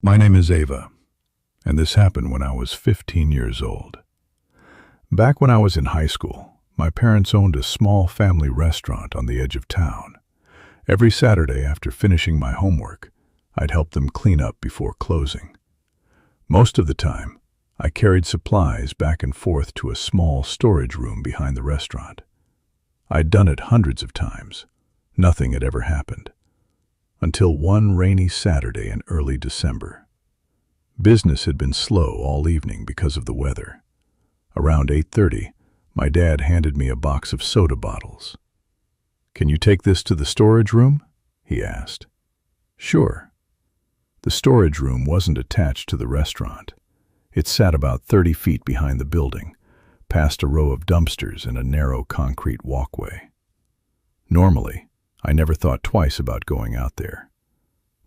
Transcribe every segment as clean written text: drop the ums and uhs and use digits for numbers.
My name is Ava, and this happened when I was 15 years old. Back when I was in high school, my parents owned a small family restaurant on the edge of town. Every Saturday after finishing my homework, I'd help them clean up before closing. Most of the time, I carried supplies back and forth to a small storage room behind the restaurant. I'd done it hundreds of times. Nothing had ever happened. Until one rainy Saturday in early December. Business had been slow all evening because of the weather. Around 8:30, my dad handed me a box of soda bottles. "Can you take this to the storage room?" he asked. "Sure." The storage room wasn't attached to the restaurant. It sat about 30 feet behind the building, past a row of dumpsters and a narrow concrete walkway. Normally, I never thought twice about going out there.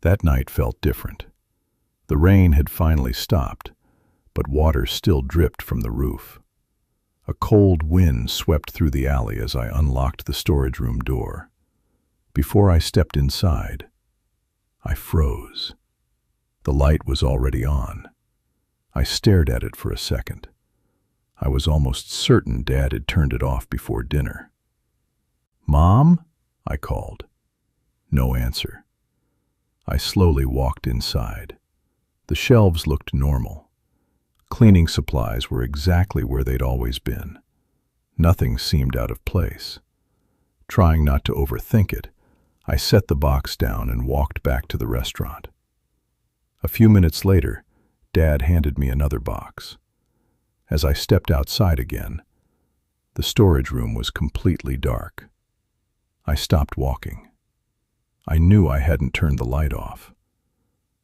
That night felt different. The rain had finally stopped, but water still dripped from the roof. A cold wind swept through the alley as I unlocked the storage room door. Before I stepped inside, I froze. The light was already on. I stared at it for a second. I was almost certain Dad had turned it off before dinner. "Mom?" I called. No answer. I slowly walked inside. The shelves looked normal. Cleaning supplies were exactly where they'd always been. Nothing seemed out of place. Trying not to overthink it, I set the box down and walked back to the restaurant. A few minutes later, Dad handed me another box. As I stepped outside again, the storage room was completely dark. I stopped walking. I knew I hadn't turned the light off.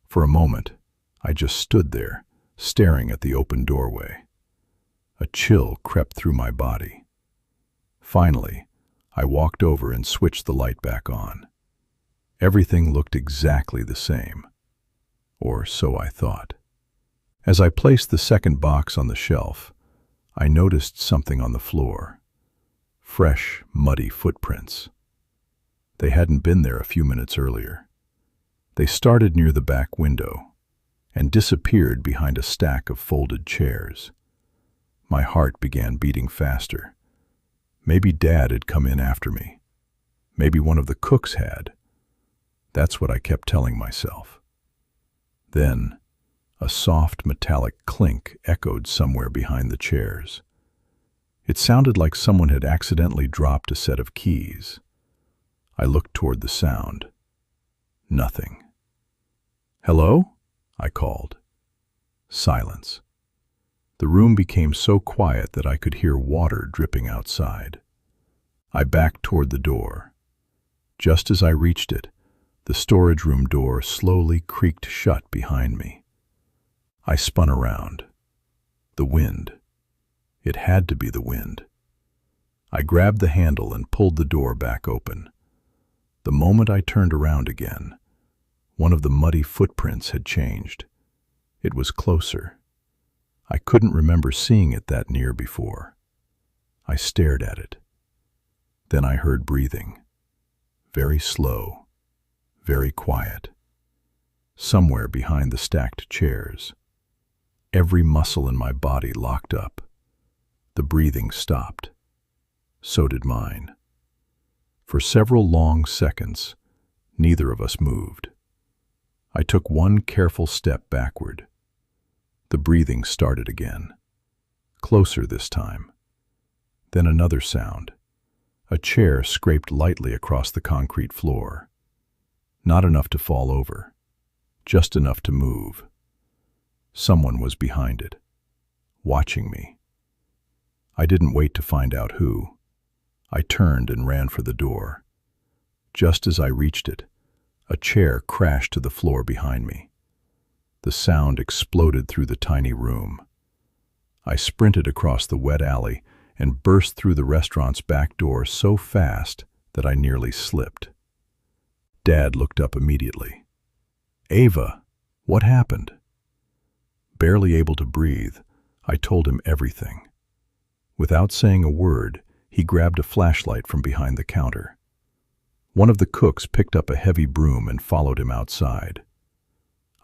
For a moment, I just stood there, staring at the open doorway. A chill crept through my body. Finally, I walked over and switched the light back on. Everything looked exactly the same. Or so I thought. As I placed the second box on the shelf, I noticed something on the floor. Fresh, muddy footprints. They hadn't been there a few minutes earlier. They started near the back window and disappeared behind a stack of folded chairs. My heart began beating faster. Maybe Dad had come in after me. Maybe one of the cooks had. That's what I kept telling myself. Then, a soft metallic clink echoed somewhere behind the chairs. It sounded like someone had accidentally dropped a set of keys. I looked toward the sound. Nothing. "Hello?" I called. Silence. The room became so quiet that I could hear water dripping outside. I backed toward the door. Just as I reached it, the storage room door slowly creaked shut behind me. I spun around. The wind. It had to be the wind. I grabbed the handle and pulled the door back open. The moment I turned around again, one of the muddy footprints had changed. It was closer. I couldn't remember seeing it that near before. I stared at it. Then I heard breathing. Very slow, very quiet. Somewhere behind the stacked chairs. Every muscle in my body locked up. The breathing stopped. So did mine. For several long seconds, neither of us moved. I took one careful step backward. The breathing started again. Closer this time. Then another sound. A chair scraped lightly across the concrete floor. Not enough to fall over. Just enough to move. Someone was behind it, watching me. I didn't wait to find out who. I turned and ran for the door. Just as I reached it, a chair crashed to the floor behind me. The sound exploded through the tiny room. I sprinted across the wet alley and burst through the restaurant's back door so fast that I nearly slipped. Dad looked up immediately. "Ava, what happened?" Barely able to breathe, I told him everything. Without saying a word, he grabbed a flashlight from behind the counter. One of the cooks picked up a heavy broom and followed him outside.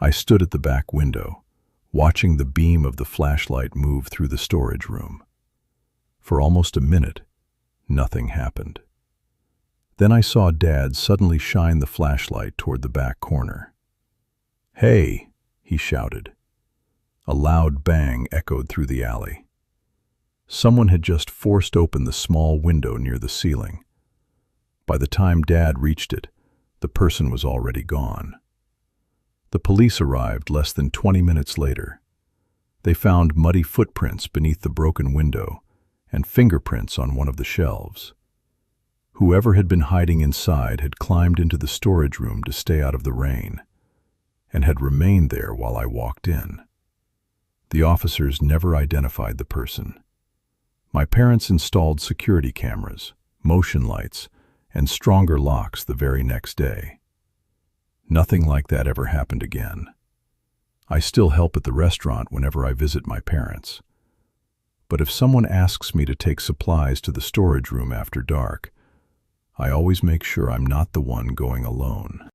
I stood at the back window, watching the beam of the flashlight move through the storage room. For almost a minute, nothing happened. Then I saw Dad suddenly shine the flashlight toward the back corner. "Hey!" he shouted. A loud bang echoed through the alley. Someone had just forced open the small window near the ceiling. By the time Dad reached it, the person was already gone. The police arrived less than 20 minutes later. They found muddy footprints beneath the broken window and fingerprints on one of the shelves. Whoever had been hiding inside had climbed into the storage room to stay out of the rain, and had remained there while I walked in. The officers never identified the person. My parents installed security cameras, motion lights, and stronger locks the very next day. Nothing like that ever happened again. I still help at the restaurant whenever I visit my parents. But if someone asks me to take supplies to the storage room after dark, I always make sure I'm not the one going alone.